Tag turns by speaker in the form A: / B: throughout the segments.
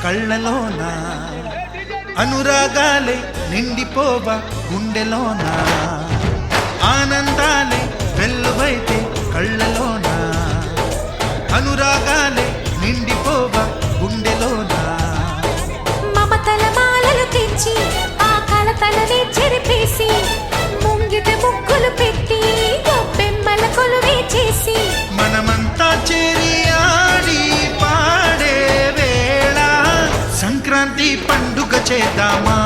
A: కళ్ళలోన అనురాగాలే నిండిపోవ గుండెలోన ఆనందాలే వెల్లువైతే కళ్ళలోన అనురాగాలే నిండిపోవ గుండెలోన
B: మమతల మాలలు తెచ్చి ఆ కలతలని చెరిపేసి ముంగిట ముగ్గులు పెట్టి గొప్పెమ్మల కొలువే చేసి
A: మనమంతా చేరి ఆడి పాడే వేళ సంక్రాంతి పండుగ చేద్దామా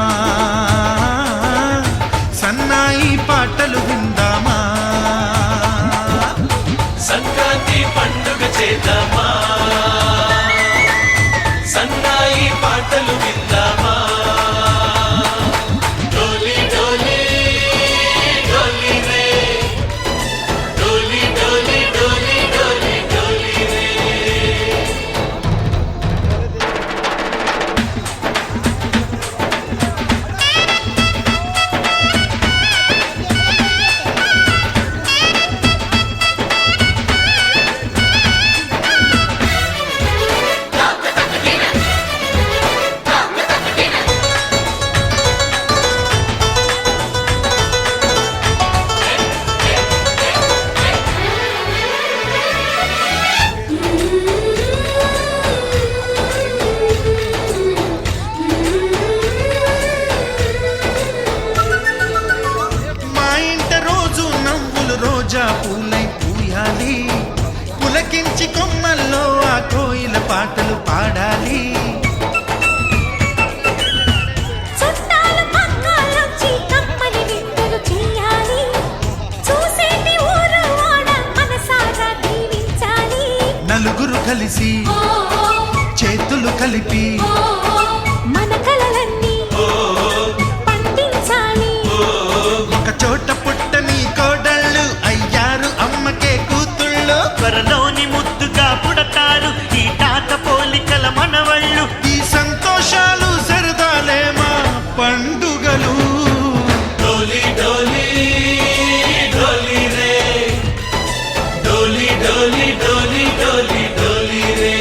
A: సన్నాయి పాటలు విందామా
C: సంక్రాంతి పండుగ చేద్దామా సన్నాయి పాటలు విందామా డోలి డోలి డోలి రే డోలి డోలి డోలి డోలి డోలి రే
A: మా ఇంట రోజు నవ్వులు రోజా పూలై పూయాలి పులకించి కొమ్మల్లో ఆ కోయిల పాటలు పాడాలి
B: చుట్టాలు పక్కాలొచ్చి కమ్మని విందులు చేయాలి చూసేటి ఊరు వాడ మనసారా దీవించాలి
A: నలుగురు కలిసి చేతులు కలిపి
B: మన కలలన్నీ పండించాలి
A: ఒక చోట పుట్టని కోడళ్ళు అయ్యారు అమ్మకే కూతుళ్ళు
C: త్వరలోని ముద్దుగా పుడతారు ఈ తాత పోలికల మనవళ్ళు
A: ఈ సంతోషాలు సరదాలే మా పండుగలు
C: డోలి డోలి డోలి రే డోలి డోలి డోలి డోలి డోలి రే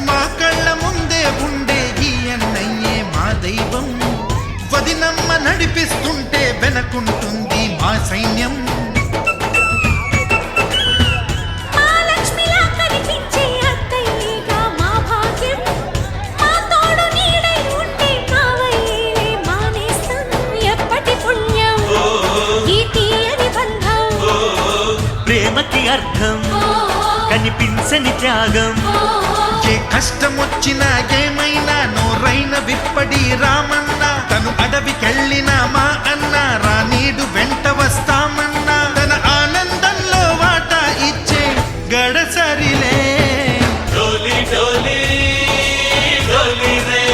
A: మా కళ్ళ ముందే ఉండే ఈ అన్నయ్యే మా దైవం వదినమ్మ నడిపిస్తుంటే వెనకుంటుంది మా సైన్యం
B: మహాలక్ష్మిలా కనిపించే అత్తయ్యేగా మా భాగ్యం మా తోడు నీడై ఉంటే కావయ్యేలే మానేస్తాం ఎప్పటి పుణ్యం ఈ తీయని బంధం
C: ప్రేమకి అర్థం కనిపించని త్యాగం
A: ఏ కష్టం వచ్చినా ఏమైనా నోరైన విప్పడి రామన్న తను అడవికెళ్ళిన మా అన్న రానీడు వెంట వస్తామన్నా తన ఆనందంలో వాటా ఇచ్చే గడసరిలే
C: డోలి డోలి డోలి రే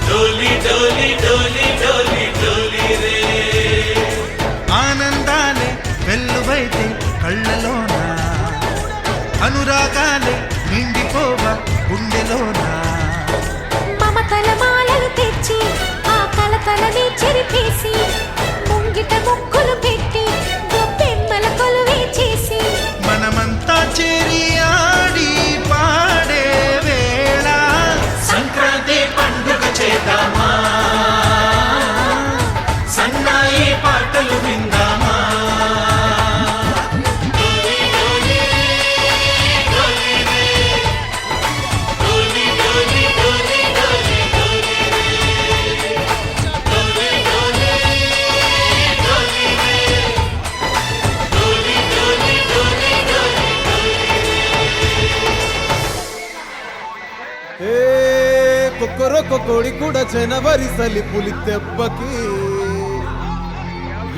C: డోలి డోలి డోలి డోలి డోలి రే
A: ఆనందాలే వెల్లువైతే కళ్ళలోన అనురాగాలే నిండిపోవ గుండెలోన
B: మమతల మాలలు తెచ్చి ఆ కలతలని చెరిపేసి ముంగిట ముగ్గులు పెట్టి గొప్పెమ్మల కొలువే చేసి
A: మనమంతా చేరి ఆడి పాడే వేళ
C: సంక్రాంతి పండుగ చేద్దామా సన్నాయి పాటలు విందామా డోలి డోలి డోలి రే డోలి డోలి డోలి డోలి డోలి రే డోలి డోలి డోలి రే డోలి డోలి డోలి డోలి డోలి
D: ఏ కొక్కరొక్క కోడి కూడా జనవరి సలి పులి దెబ్బకి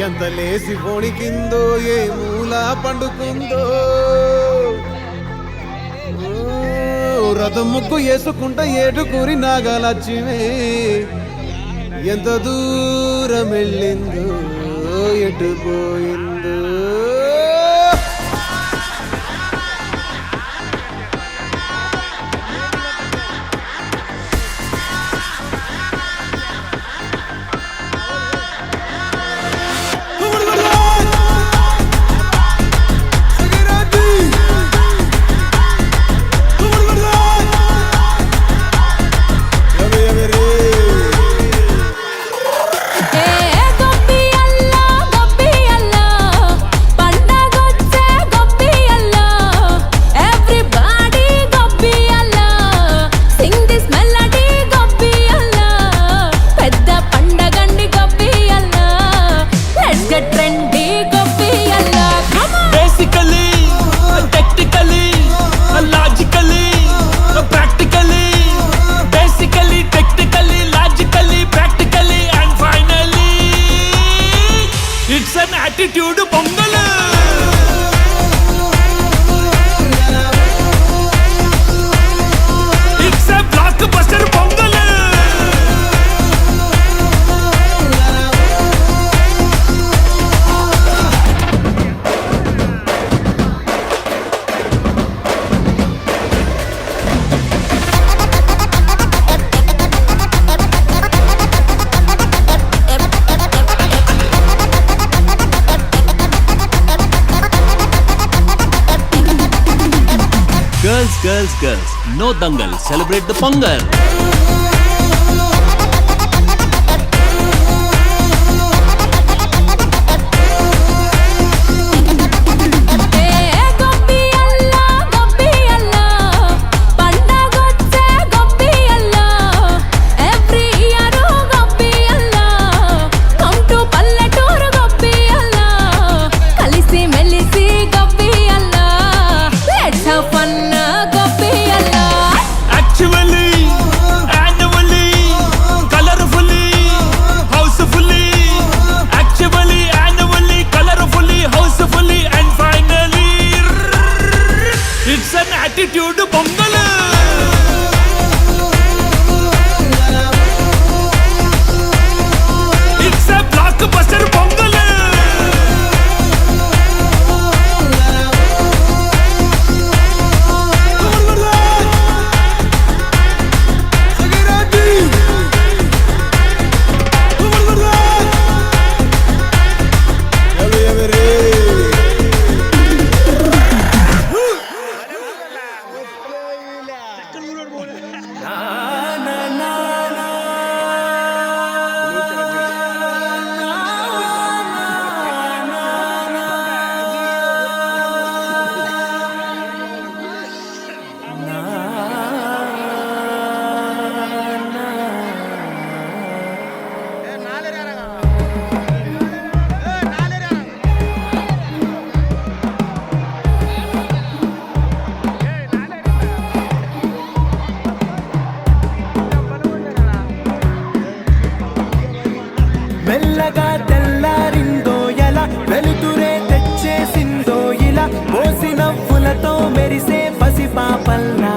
D: ఎంత లేసి పొడికిందో ఏ మూల పండుకుందో రథం ముగ్గు వేసుకుంటా ఏటుకూరి నాగలక్ష్మి ఎంత దూరం వెళ్ళిందో ఎటు పోయిందో
C: attitude pongal it's a block buster pongal
E: Girls, no dangal, celebrate the Pongal.
C: attitude pongal it's a block buster pongal
F: మెల్లగా తెల్లారిందో ఎలా వెలుతురే తెచ్చేసిందో ఇలా పోసి నవ్వులతో మెరిసే పసి పాపల్లా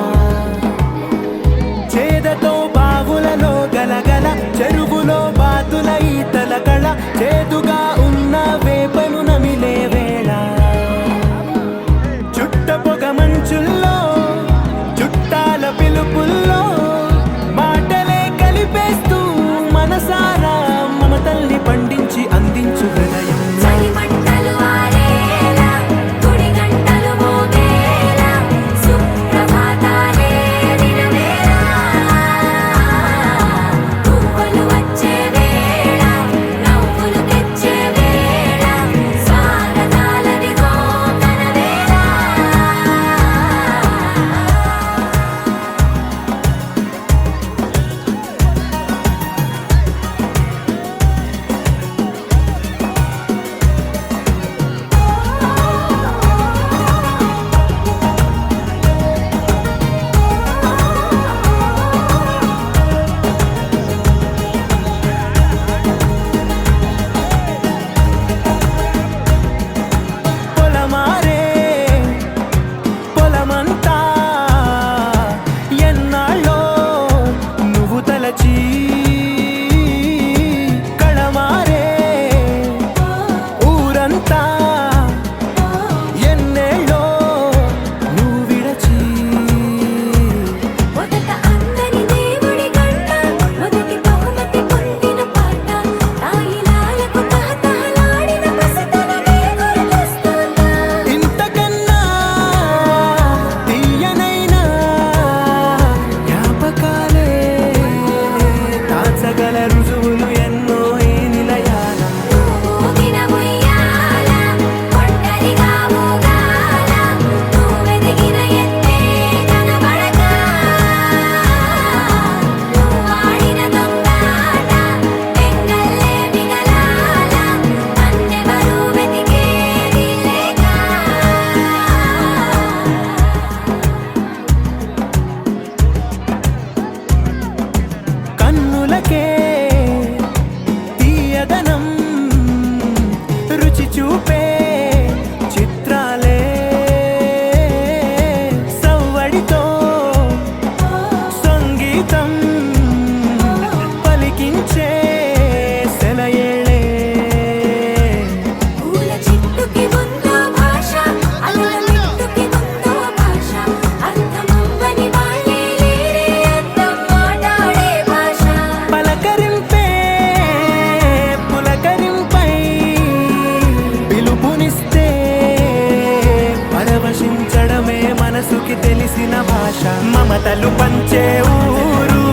F: కలిసిన భాష మమతలు పంచే ఊరు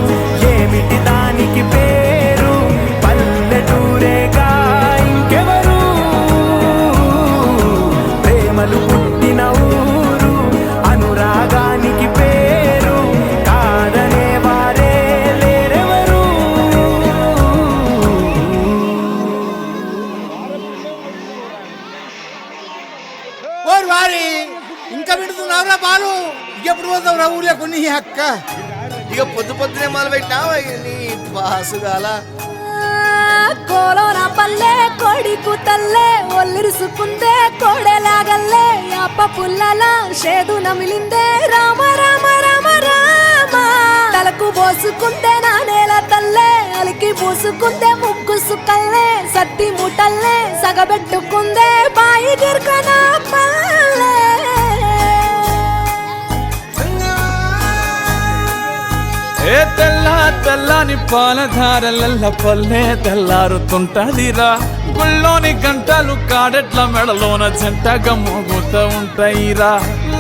F: ఏమిటి దానికి పేరు పల్లెటూరేగా ఇంకెవరు ప్రేమలు పుట్టిన ఊరు అనురాగానికి పేరు కాదనే వారే లేరెవరు
G: ఓరు వారి ఇంకా విడుతున్నావురా బాలు ఎప్పుడు పోతావురా ఊర్లో కొన్ని అక్క
H: ఇక పొద్దు పొద్దునే మొదలు పెట్టినావా నీ బాసుగాల
B: కోలోన పల్లె కోడి కూతల్లే ఒల్లిరుసుకుందే కోడెలాగల్లే యాప పుల్లల షేదు నమిలిందే రామ రామ రామ రామ తలకు పోసుకుందే నా నేల తల్లే అలికి పూసుకుందే ముగ్గు సుక్కల్లే సత్తి ముటల్లే సగబెట్టుకుందే బాయి గిర్కన పల్లె
C: ఏ తెల్ల తెల్లని పాలధారలల్ల పల్లె తెల్లారుతుంటదిరా గుళ్ళోని గంటలు కాడెట్ల మెడలోన జంటగా మోగుతూ ఉంటాయిరా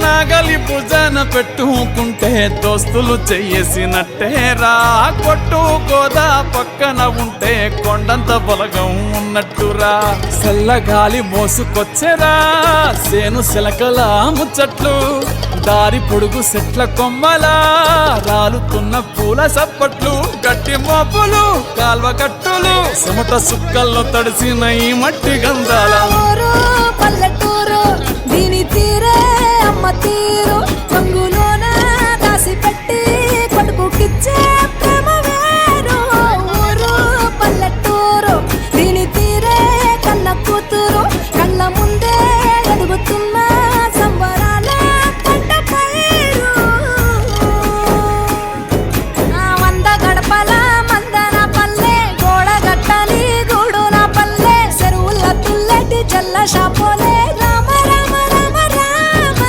C: నాగలి భుజాన పెట్టుకుంటే దోస్తులు చెయ్యేసినట్టేరా కొట్టు గోదా పక్కన ఉంటే కొండంత బలగం ఉన్నట్టురా చల్లగాలి మోసుకొచ్చెరా సేను శిలకల ముచ్చట్లు దారి పొడుగు సెట్ల కొమ్మలా రాలుతున్న పూల సప్పట్లు గట్టి మోపులు కాల్వ కట్టులు చెమట సుక్కల్లో తడిసిన ఈ మట్టి గంధాల
B: ఊరు పల్లెటూరు దీని తీరే అమ్మ తీరు రంగులోన దాసి పెట్టి కొడుకుకిచ్చే ప్రేమ వేరు ఊరు పల్లెటూరు దీని తీరే కన్న కూతురు కళ్ళ ముందే ఎదుగుతున్న సంబరాల పంట పైరు వంద గడపల మందన పల్లె గోడ గట్టని గూడున పల్లె చెరువుల తుల్లటి జల్ల షాపోలే రామ రామ రామ రామ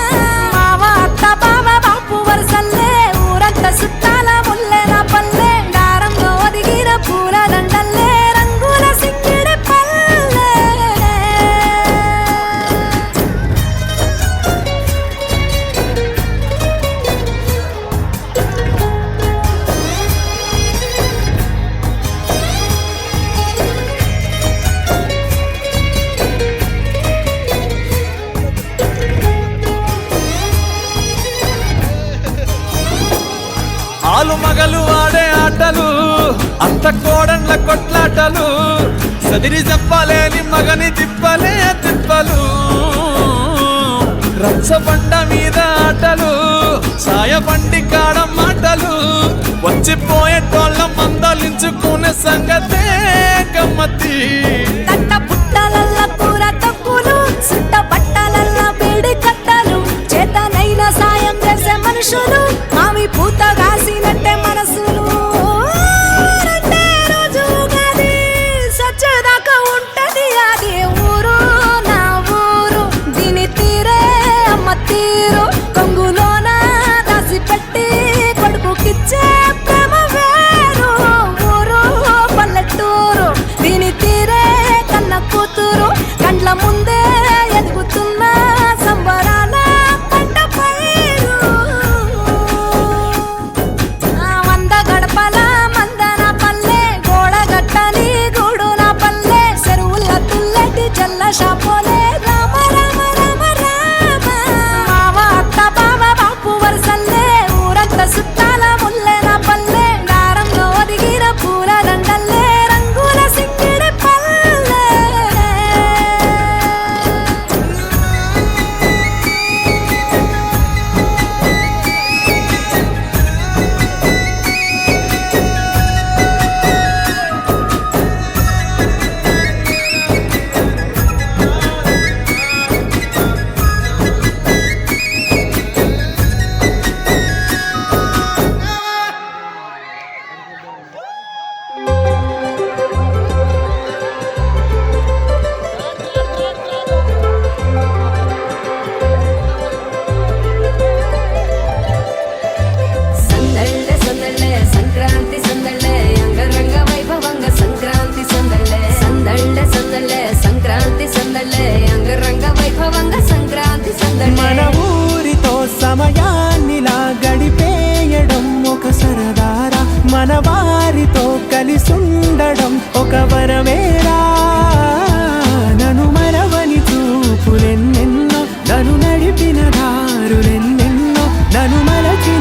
B: మావ అత్త బావ బాపు వరసల్లే ఊరంత సుట్టాల ముల్లెన పల్లె దారంలో ఒదిగిన పూల దండల్లే రంగుల సిక్కిడి పల్లె
C: ఆలు మగలు ఆడే ఆటలు అంత కోడండ్ల కొట్లాటలు సదిరి చెప్పలేని మగని తిప్పలే తిప్పలు రచ్చబండ మీద ఆటలు సాయబండి కాడ మాటలు వచ్చిపోయేటోళ్ళ మందలించుకునే సంగతే గమ్మతి
B: తట్ట పుట్టలల్ల కూర తక్కులు సుట్ట బట్టలల్ల వేడి కట్టలు చేతనైన సాయం చేసే మనుషులు మావి పూత కాసినట్టే మనసులు రెండే రోజు గది సచ్చదాకా ఉంటది అది ఊరు నా ఊరు దీని తీరే అమ్మ తీరు కొంగులోన దాసి పెట్టి కొడుకుకిచ్చే ప్రేమ వేరు ఊరు పల్లెటూరు దీని తీరే కన్న కూతురు కండ్ల ముందే ఎదుగుతున్న సంబరాల పంట పైరు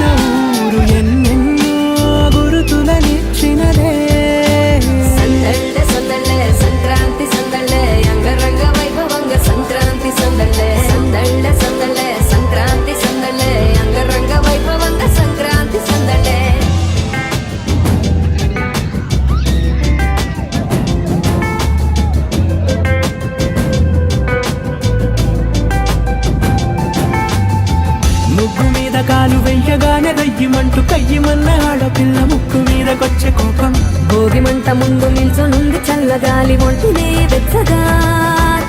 F: మన ఊరు ఎన్నెన్నో గురుతులనిచ్చినదే.
B: సందళ్ళే సందళ్ళే సంక్రాంతి సందళ్ళే అంగరంగ వైభవంగ సంక్రాంతి సందళ్ళే. సందళ్ళే సందళ్ళే సంక్రాంతి సందళ్ళే అంగరంగ వైభవంగ సంక్రాంతి సందళ్ళే.
F: ముగ్గు మీద కాలు వెయ్యగానే రయ్యమంటూ కయ్యమన్న ఆడపిల్ల ముక్కు మీదకొచ్చే కోపం.
B: భోగి మంట ముందు నిల్చొనుంది చల్లగాలి ఒంటినే వెచ్చగా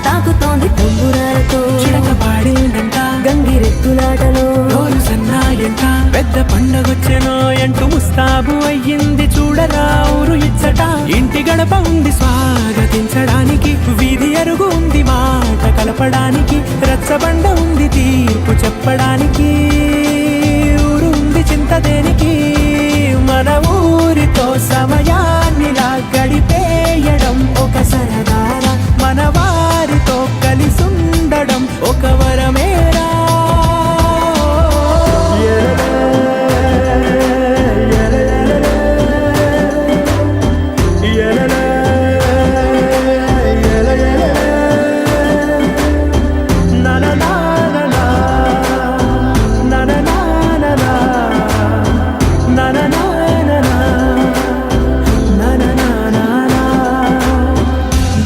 B: తాకుతోంది తంబురాలతో.
F: చిడక పాడేందంట
B: గంగిరెద్దులాటలో
F: రోజు సన్నాయంట. పెద్ద పండగొచ్చెనో అంటూ ముస్తాబు అయ్యింది చూడరా ఊరు ఇచ్చట. ఇంటి గడప ఉంది స్వాగతించడానికి, వీధి అరుగు ఉంది మాట కలపడానికి, రచ్చబండ ఉంది తీర్పు చెప్పడానికి, ఊరు ఉంది చింత దేనికి. మన ఊరితో సమయాన్నిలా గడిపేయడం ఒక సరదారా, మన వారితో కలిసుండడం ఒక వరమేరా.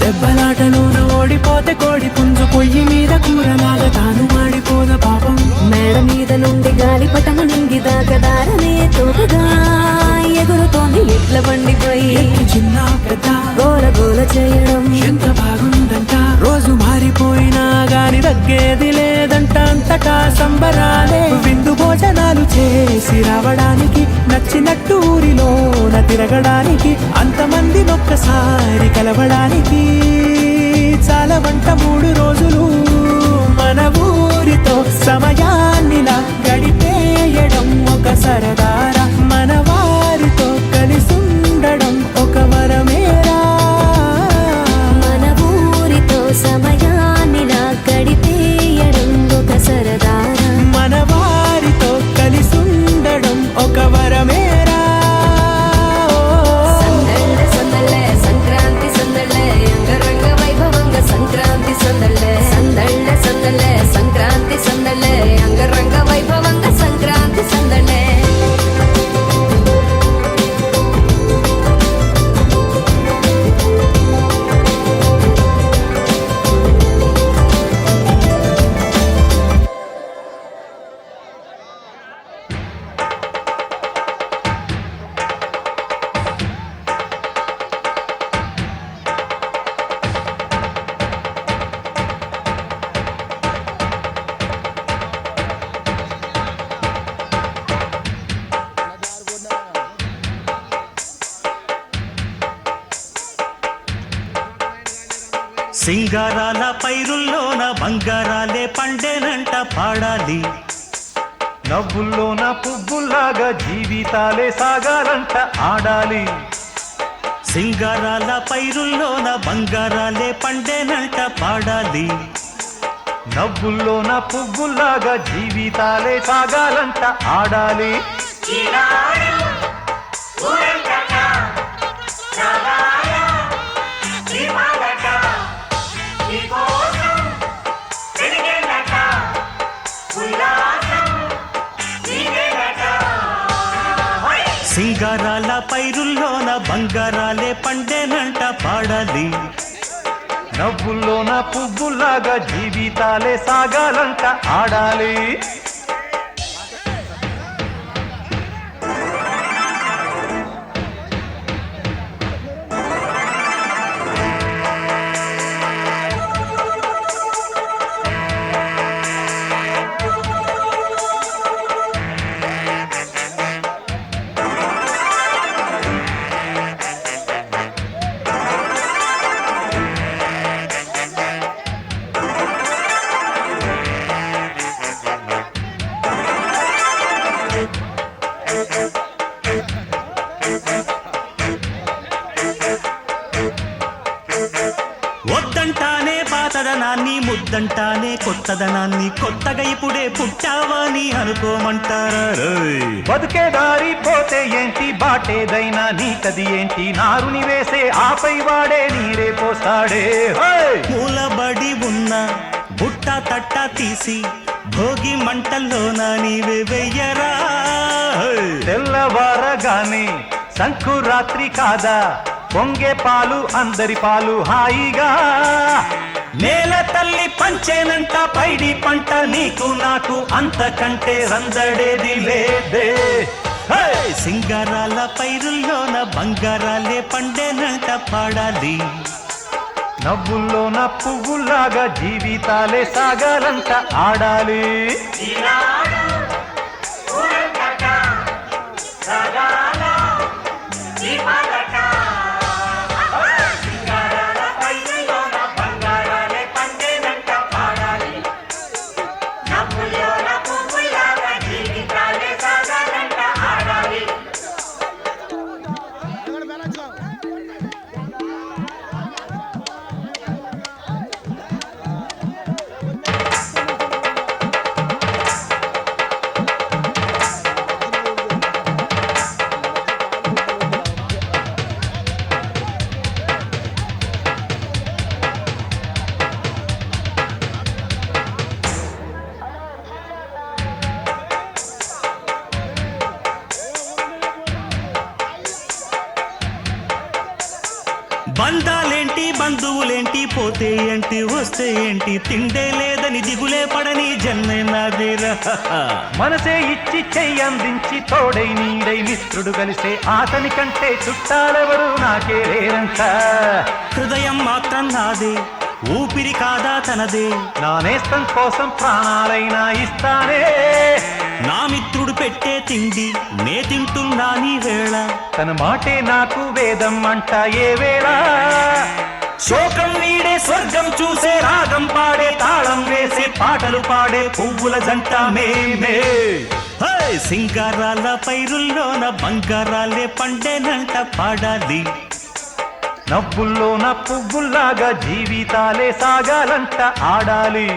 F: దెబ్బలాటలోన ఓడిపోతే కోడి పుంజు పొయ్యి మీద కూరలాగా తాను మాడిపోద పాపం.
B: మేడ మీద నుండి గాలిపటము నింగి దాకదారనే తోకగా ఎగురుతోంది ఎట్ల బండిపై.
F: ఎక్కి చిన్న పెద్ద
B: గోల గోల చేయడం
F: ఎంత బాగుందంట. రోజు మారిపోయినా గాని తగ్గేది లేదంట. అంతటా సంబరాలే విందు భోజనాలు చేసి రావడానికి, నచ్చినట్టు ఊరిలోన తిరగడానికి, అంతమంది ఒక్కసారి కలవడానికి చాలా వంట 3 రోజులు మన ఊరితో సమయాన్నిలా గడిపేయడం ఒక సరదారా, మన వారితో కలిసుండడం ఒక వరమేరా.
B: మన ఊరితో సమయాన్నిలా గడిపేయడం ఒక సరదారా,
F: మన వారితో కలిసుండడం ఒక వరమేరా.
B: సందళ్ళే సందళ్ళే సంక్రాంతి సందళ్ళే అంగరంగ వైభవంగ సంక్రాంతి సందళ్ళే. సందళ్ళే సందళ్ళే సంక్రాంతి సందళ్ళే అంగరంగ వైభవంగ సంక్రాంతి సందళ్ళే.
I: సింగారాల పైరుల్లోన బంగారాలే పండేనంట పాడాలి.
C: నవ్వుల్లోన పువ్వుల్లాగా జీవితాలే సాగాలంట ఆడాలి.
I: సింగారాల పైరుల్లోన బంగారాలే పండేనంట పాడాలి.
C: నవ్వుల్లోన పువ్వుల్లాగా జీవితాలే సాగాలంట ఆడాలి.
I: సింగారాల పైరుల్లోన బంగారాలే పండేనంట పాడాలి.
C: నవ్వుల్లోన పువ్వుల్లాగా జీవితాలే సాగాలంట ఆడాలి.
I: ముసలితనాన్ని ముద్దంటానే కొత్తదనాన్ని కొత్తగా ఇప్పుడే పుట్టావని అనుకోమంటారా రోయ్.
C: బతుకే దారి పోతే ఏంటి బాటేదైనా నీకది ఏంటి నారుని వేసే ఆపై వాడే నీరే పోస్తాడే హోయ్.
I: మూలబడి ఉన్న బుట్ట తట్ట తీసి భోగి మంటల్లోన నీవే వెయ్యరా హోయ్.
C: తెల్లవారగానే సంకురాత్రి కాదా పొంగే పాలు అందరి పాలు హాయిగా
I: నేల తల్లి పంచేనంట పైడి పంట నీకు నాకు అంతకంటే రందడేది లేదే హే! సింగారాల పైరుల్లోన బంగారాలే పండేనంట పాడాలి.
C: నవ్వుల్లోన పువ్వులాగా జీవితాలే సాగాలంట ఆడాలి.
I: బంధాలేంటి బంధువులేంటి పోతే ఏంటి వస్తే ఏంటి తిండే లేదని దిగులే పడని జన్మే నాదేరా.
C: మనసే ఇచ్చి చెయ్యందించి తోడై నీడై మిత్రుడు కలిసే ఆతని కంటే చుట్టాలెవరు నాకే లేరంట.
I: హృదయం మాత్రం నాదే ఊపిరి కాదా తనదే
C: నా నేస్తం కోసం ప్రాణాలైనా ఇస్తానే.
I: నా మిత్రుడు పెట్టే తిండి నే తింటున్నా నీ వేళ
C: తన మాటే నాకు వేదం అంట ఏ వేళ.
I: శోకం వీడే స్వర్గం చూసే రాగం పాడే తాళం వేసే పాటలు పాడే పువ్వుల జంట మేమే హే! సింగారాల పైరుల్లోన బంగారాలే పండేనంట పాడాలి.
C: నవ్వుల్లోన పువ్వుల్లాగా జీవితాలే సాగాలంట ఆడాలి.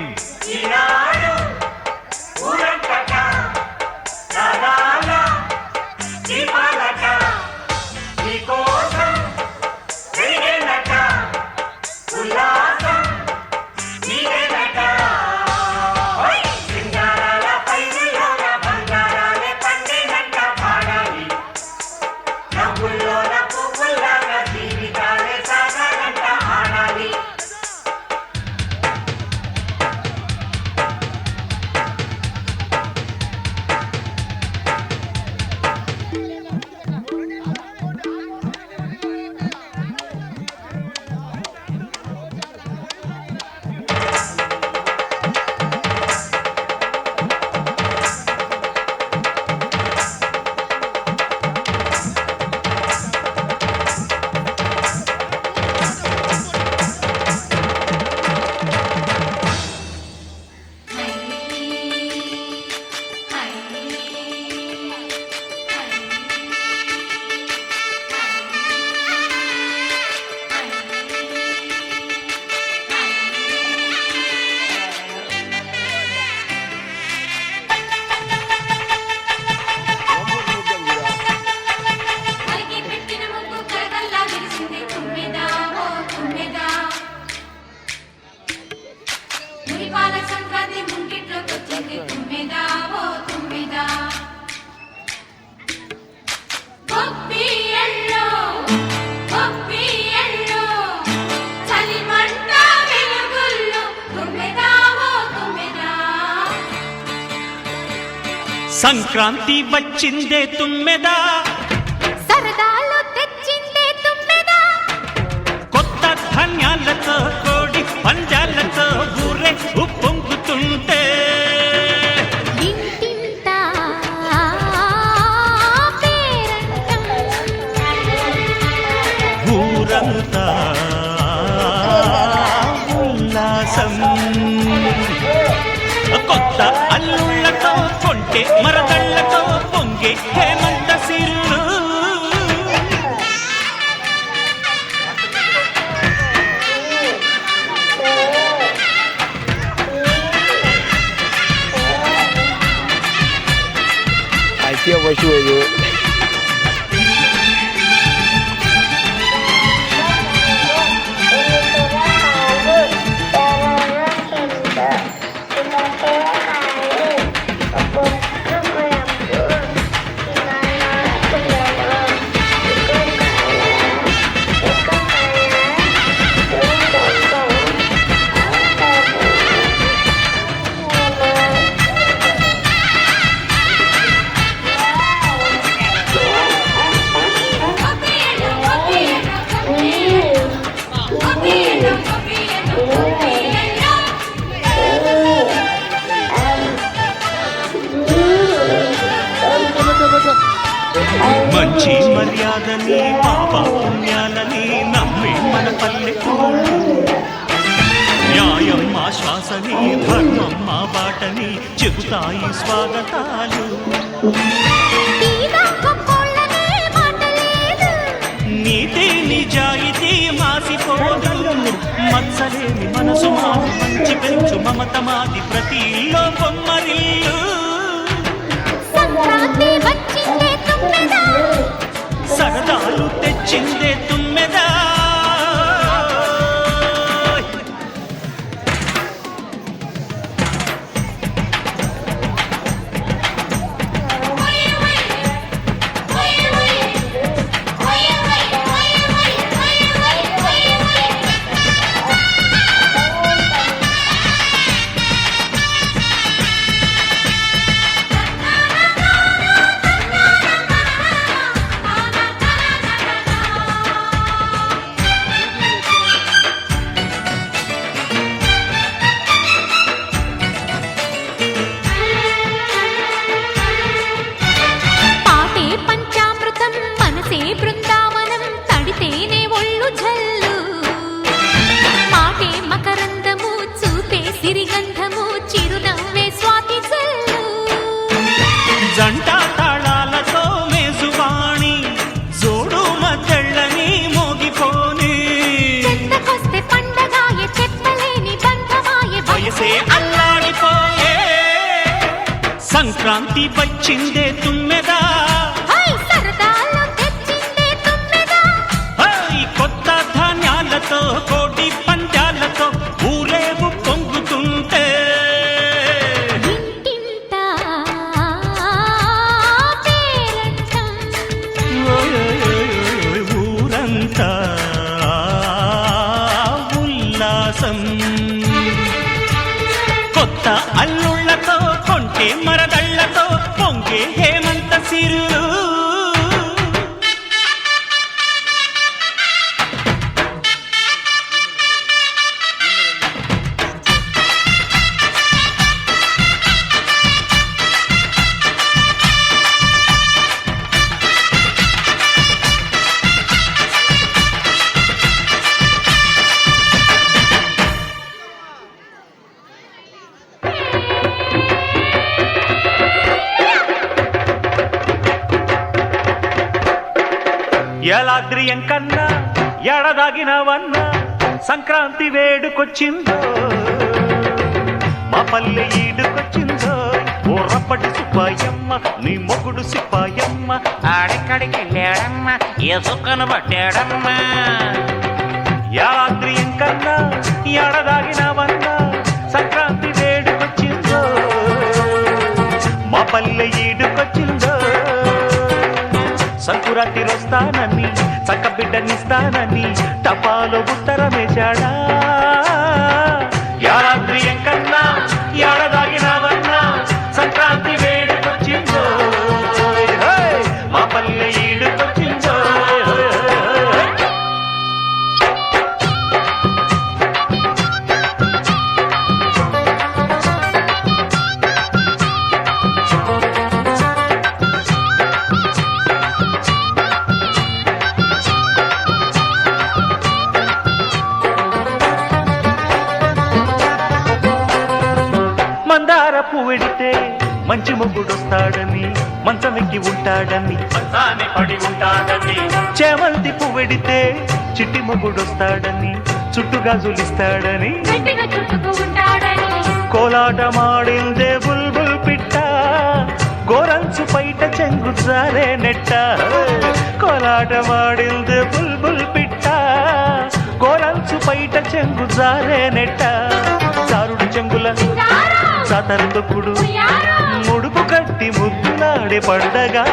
I: సంక్రాంతి వచ్చిందే తుమ్మెదా
B: సరదాలు తెచ్చిందే తుమ్మెదా
I: కొత్త ధాన్యాలతో కోడి పంజాలతో ఊరే ఉప్పొంగుతుంటే
B: ఇంటింటా పేరంటం
I: ఊరంతా ఉల్లాసం కొత్త అల్లుళ్ళతో కొంటే మరదళ్ళతో పొంగే హేమంత సిరులు మంచి మర్యాదని పాప పుణ్యాలని నమ్మే మన పల్లెటూరు న్యాయం మా శ్వాసని ధర్మం మా బాటని చెబుతాయి స్వాగతాలు
B: తీరా గొప్పోళ్ళనే మాట లేదు.
I: నీతి నిజాయితీ మాసిపోదు మత్సలేని మనసు మాది మంచి పెంచు మమత మాది ప్రతి ఇల్లో బొమ్మరిల్లు
B: సంక్రాంతి వచ్చిందే తుమ్మెదా,
I: సరదాలు తెచ్చిందే తుమ్మెదా
B: పాటే పంచామృతం మనసే బృందావనం తడితేనే ఒళ్ళు జల్లు, మాటే మకరందము చూపే సిరిగంధము చిరునవ్వే స్వాతి జల్లు.
I: జంట తాళాలతో మేజువాణి జోడు మద్దళ్ళని మోగిపోని
B: చెంతకొస్తే పండగాయే చెప్పలేని బంధమాయే
I: వయసే అల్లాడిపోయే సంక్రాంతి వచ్చిందే తుమ్మెదా
B: హై సరదాలో తెచ్చిందే తుమ్మెదా,
I: హై కొత్త ధాన్యాలతో కోటి పంచాలతో ఊరేగు పొంగుతుంటే
B: ఇంటింటా పేరంటం.
I: ఊరంతా ఉల్లాసం కొత్త అల్లుళ్ళతో కొంటే మరదళ్ళతో పొంగే హేమంత సిరులు ఎలాద్రి ఎంకన్నా ఎడదాగినవన్నా సంక్రాంతి వేడుకొచ్చిందో మా పల్లె ఈడుకొచ్చిందో ఓ రప్పటి సుబ్బాయమ్మ నీ మొగుడు సిప్పాయమ్మ ఆడెక్కడికి వెళ్ళాడమ్మ ఎసుకను పట్టాడమ్మ ఎలాద్రి ఎంకన్నా ఎడదాగినవన్నా సంక్రాంతి వేడుకొచ్చిందో మా పల్లె ఈడుకొచ్చిందో సంకురాతి వస్తానని చక్క బిడ్డనిస్తానని టపాలో ఉత్తరమేశాడా యారాత్రి ఎంకన్నా ఏడదాగినవన్నా సంక్రాంతి వేడుకొచ్చిందో మా పల్లె ఈడుకొచ్చిందో మందార పువ్వెడితే మంచి మొగుడొస్తాడని మంచమెక్కి ఉంటాడని మంచాన్ని పడి ఉంటాడని చేమంతి పువ్వెడితే చిట్టి మొగుడొస్తాడని చుట్టుగాజులిస్తాడని
B: గట్టిగా చుట్టుకు ఉంటాడని
I: కోలాట మాడిందే బుల్బుల్ పిట్ట
C: గోరంచు పైట చెంగు జారే నెట్ట కోలాట వాడింది బుల్బుల్ పిట్ట గోరంచు పైట చెంగు జారే నెట్ట చారుడు చెంగుల చాతరు తొక్కుడు ముడుపు కట్టి ముద్దులాడే పండగా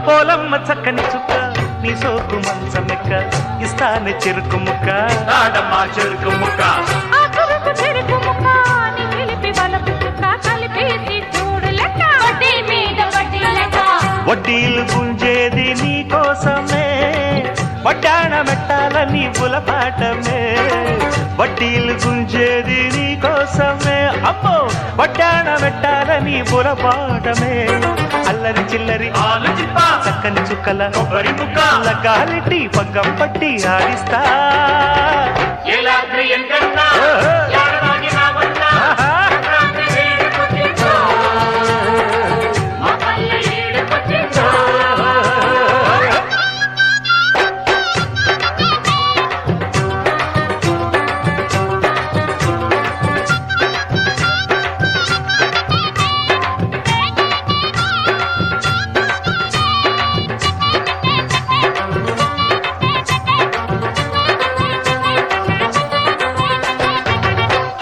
C: పోలమ్మ చక్కని చుక్క నీ సోకు మంచమెక్క ఇస్తాను చెరుకు ముక్క ఆడమ్మా చెరుకు ముక్క
B: చెరుకు ముక్క నీ పిలిపి వలపు చుక్క కలిపేసి చూడు లెక్క వడ్డీ మీద వడ్డీ లెక్క
C: వడ్డీలు గుంజేది నీ కోసమే వడ్డాణ మెట్టాలని బులపాటమే వడ్డీలు గుంజేది నీ కోసమే అమ్మో వడ్డాణ మెట్టాలని బులపాటమే అల్లరి చిల్లరి చక్కని చుక్కల గాలిటి పగ్గం పట్టి ఆడిస్తా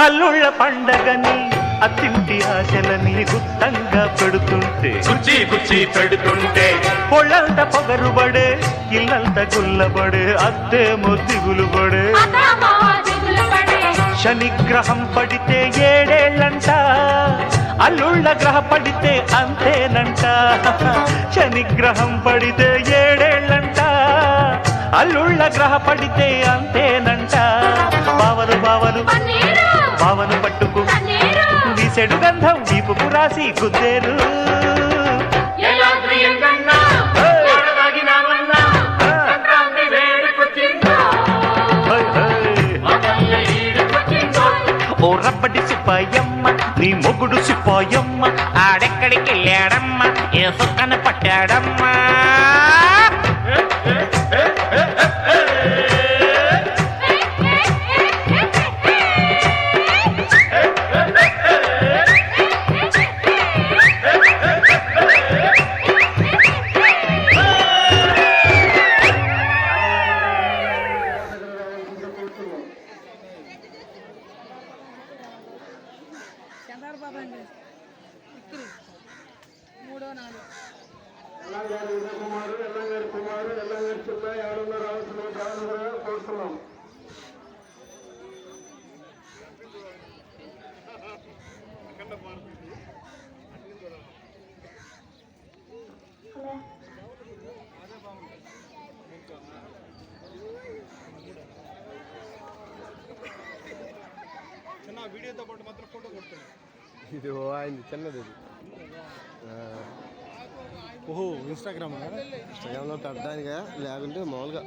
C: అల్లుళ్ళ పండగని అత్తింటి ఆశలని గుత్తంగా పెడుతుంటే
I: కుర్చీ పెడుతుంటే
C: పొళ్ళంత పొగరుబడే ఇల్లంత గుల్లబడే అత్తేమో దిగులుబడే శనిగ్రహం పడితే 7 ఏళ్ళంట అల్లుళ్ళ గ్రహ పడితే అంతేనంట శనిగ్రహం పడితే 7 ఏళ్ళంట అల్లుళ్ళ గ్రహ పడితే అంతేనంట బావలు బావను పట్టుకు వీసెడు గంధం వీపుకు రాసి గుద్దేరు ఓ రబ్బడి సిపాయమ్మ నీ మొగుడు సిపాయమ్మ ఆడెక్కడికి వెళ్ళాడమ్మ ఏ సుక్కను పట్టాడమ్మా
D: వీడియోతో పాటు మాత్రం ఫోటో కొడుతున్నాను ఇది ఆయన చిన్నది ఓహో ఇన్స్టాగ్రామ్లో పెట్టడానికా లేకుంటే మామూలుగా